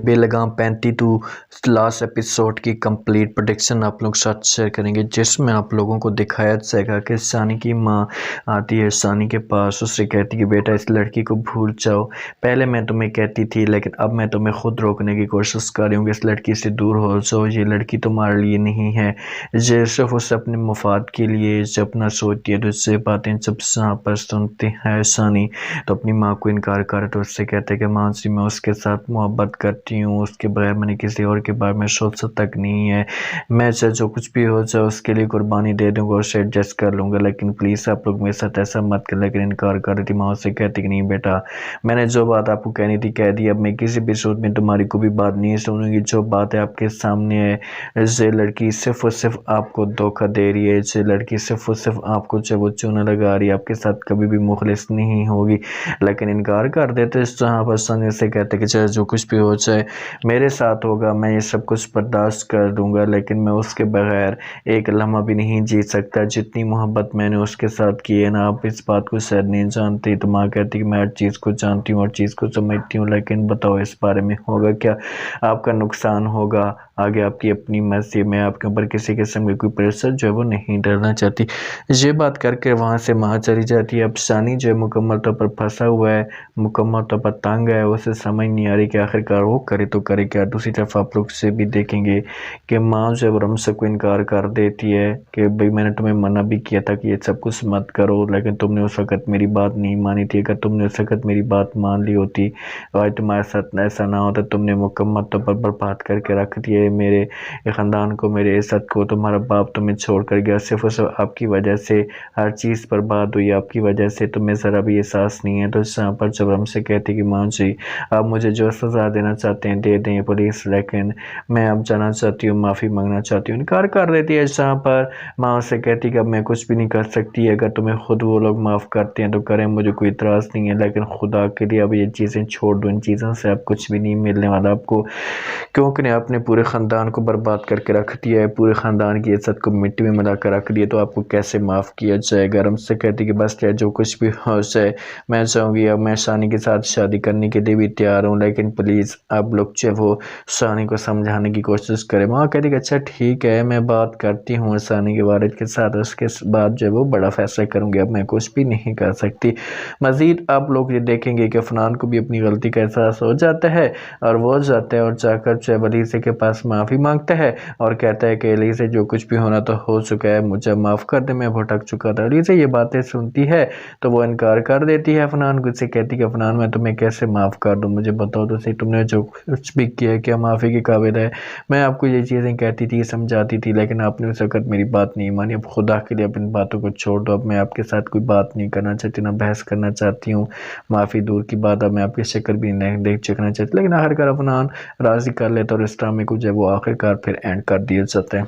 بے لگام 35 last episode کی کمپلیٹ پروڈکشن آپ لوگ ساتھ شیئر کریں گے، جس میں آپ لوگوں کو دکھایا جائے گا کہ ثانی کی ماں آتی ہے ثانی کے پاس، اس سے کہتی کہ بیٹا اس لڑکی کو بھول جاؤ، پہلے میں تمہیں کہتی تھی لیکن اب میں تمہیں خود روکنے کی کوشش کر رہی ہوں کہ اس لڑکی سے دور ہو جاؤ، یہ لڑکی تمہارے لیے نہیں ہے، یہ صرف اس اپنے مفاد کے لیے جب اپنا سوچتی ہے تو اس سے باتیں جب یہاں پر سنتے ہیں ثانی تو اپنی ماں کو انکار کر تو اس سے کہتے ہیں کہ ماں جی میں اس کے ساتھ محبت کرتی ہوں، اس کے بغیر میں نے کسی اور کے بارے میں سوچا تک نہیں ہے، میں چاہے جو کچھ بھی ہو جائے اس کے لیے قربانی دے دوں گا، اسے ایڈجسٹ کر لوں گا، لیکن پلیز آپ لوگ میرے ساتھ ایسا مت کر۔ لیکن انکار کر رہی تھی ماں، سے کہتی کہ نہیں بیٹا میں نے جو بات آپ کو کہنی تھی کہہ دی، اب میں کسی بھی صورت میں تمہاری کوئی بھی بات نہیں سنوں گی، جو بات ہے آپ کے سامنے ہے، یہ لڑکی صرف اور صرف آپ کو دھوکہ دے رہی ہے، یہ لڑکی صرف اور صرف آپ کو وہ چونا لگا رہی ہے، آپ کے ساتھ کبھی بھی مخلص نہیں ہوگی، لیکن انکار کر دیتے اس طرح پر ثانی سے کہتے کہ چاہے جو کچھ بھی ہو جائے میرے ساتھ ہوگا، میں یہ سب کچھ برداشت کر دوں گا، لیکن میں اس کے بغیر ایک لمحہ بھی نہیں جی سکتا، جتنی محبت میں نے اس کے ساتھ کی ہے نا، آپ اس بات کو شاید نہیں جانتی۔ تو ماں کہتی کہ میں ہر چیز کو جانتی ہوں، ہر چیز کو سمجھتی ہوں، لیکن بتاؤ اس بارے میں ہوگا کیا، آپ کا نقصان ہوگا، آگے آپ کی اپنی مرضی، میں آپ کے اوپر کسی قسم کی کوئی پریشر جو ہے وہ نہیں ڈالنا چاہتی۔ یہ بات کر کے وہاں سے ماں چلی جاتی ہے۔ اب ثانی جو ہے مکمل طور پر پھنسا ہوا ہے، مکمل طور پر تنگ ہے، اسے سمجھ نہیں آ رہی کہ آخرکار وہ کرے تو کرے کیا۔ دوسری طرف آپ لوگ سے بھی دیکھیں گے کہ ماں جو ہے رمسا کو انکار کر دیتی ہے کہ بھئی میں نے تمہیں منع بھی کیا تھا کہ یہ سب کچھ مت کرو، لیکن تم نے اس وقت میری بات نہیں مانی تھی، اگر تم نے اس وقت میری بات مان لی ہوتی اور تمہارے ساتھ ایسا نہ ہوتا، تم نے مکمل طور پر برباد کر کے رکھ دیا میرے خاندان کو، میرے عزت کو، تمہارا باپ تمہیں چھوڑ کر گیا، صرف اور صرف آپ کی وجہ سے ہر چیز برباد ہوئی، آپ کی وجہ سے تمہیں ذرا بھی احساس نہیں ہے۔ تو اس یہاں پر جب ہم سے کہتی کہ ماں جی آپ مجھے جو سزا دینا چاہتے ہیں دے دیں پولیس، لیکن میں اب جانا چاہتی ہوں، معافی مانگنا چاہتی ہوں، انکار کر دیتی ہے۔ اس یہاں پر ماں سے کہتی کہ اب میں کچھ بھی نہیں کر سکتی، اگر تمہیں خود وہ لوگ معاف کرتے ہیں تو کریں، مجھے کوئی اعتراض نہیں ہے، لیکن خدا کے لیے اب یہ چیزیں چھوڑ دو، ان چیزوں سے اب کچھ بھی نہیں ملنے والا آپ کو، کیونکہ آپ نے پورے خاندان کو برباد کر کے رکھ دیا ہے، پورے خاندان کی عزت کو مٹی میں ملا کر رکھ دیا، تو آپ کو کیسے معاف کیا جائے گا۔ ہم سے کہتی کہ بس جو کچھ بھی ہو جائے میں چاہوں گی، اب میں ثانی کے ساتھ شادی کرنے کے لیے بھی تیار ہوں، لیکن پلیز آپ لوگ جو وہ ثانی کو سمجھانے کی کوشش کریں۔ ماں کہتی کہ اچھا ٹھیک ہے میں بات کرتی ہوں ثانی کے والد کے ساتھ، اس کے بعد جو وہ بڑا فیصلہ کروں گی، اب میں کچھ بھی نہیں کر سکتی۔ مزید آپ لوگ یہ دیکھیں گے کہ عفنان کو بھی اپنی غلطی کا احساس ہو جاتا ہے اور وہ جاتا ہے اور جا کر جو علیزہ کے پاس معافی مانگتا ہے اور کہتا ہے کہ علیزہ جو کچھ بھی ہونا تو ہو چکا ہے، مجھے معاف کر دے، میں بھٹک چکا تھا۔ علیزہ یہ باتیں سنتی ہے تو وہ انکار کر دیتی ہے عفنان کو، سے کہتی کہ عفنان میں تمہیں کیسے معاف کر دوں، مجھے بتاؤ تو صحیح، تم نے جو کچھ بھی کیا کیا معافی کے قابل ہے، میں آپ کو یہ چیزیں کہتی تھی سمجھاتی تھی، لیکن آپ نے اس وقت میری بات نہیں مانی، اب خدا کے لیے اب ان باتوں کو چھوڑ دو، اب میں آپ کے ساتھ کوئی بات نہیں کرنا چاہتی، نہ بحث کرنا چاہتی ہوں، معافی دور کی بات، اب میں آپ کی شکل بھی نہیں دیکھ چکنا چاہتی، لیکن آخرکار عفنان راضی کر لیتا اور اس ڈرامے کو جو ہے وہ آخرکار پھر اینڈ کر دیا جاتا ہے۔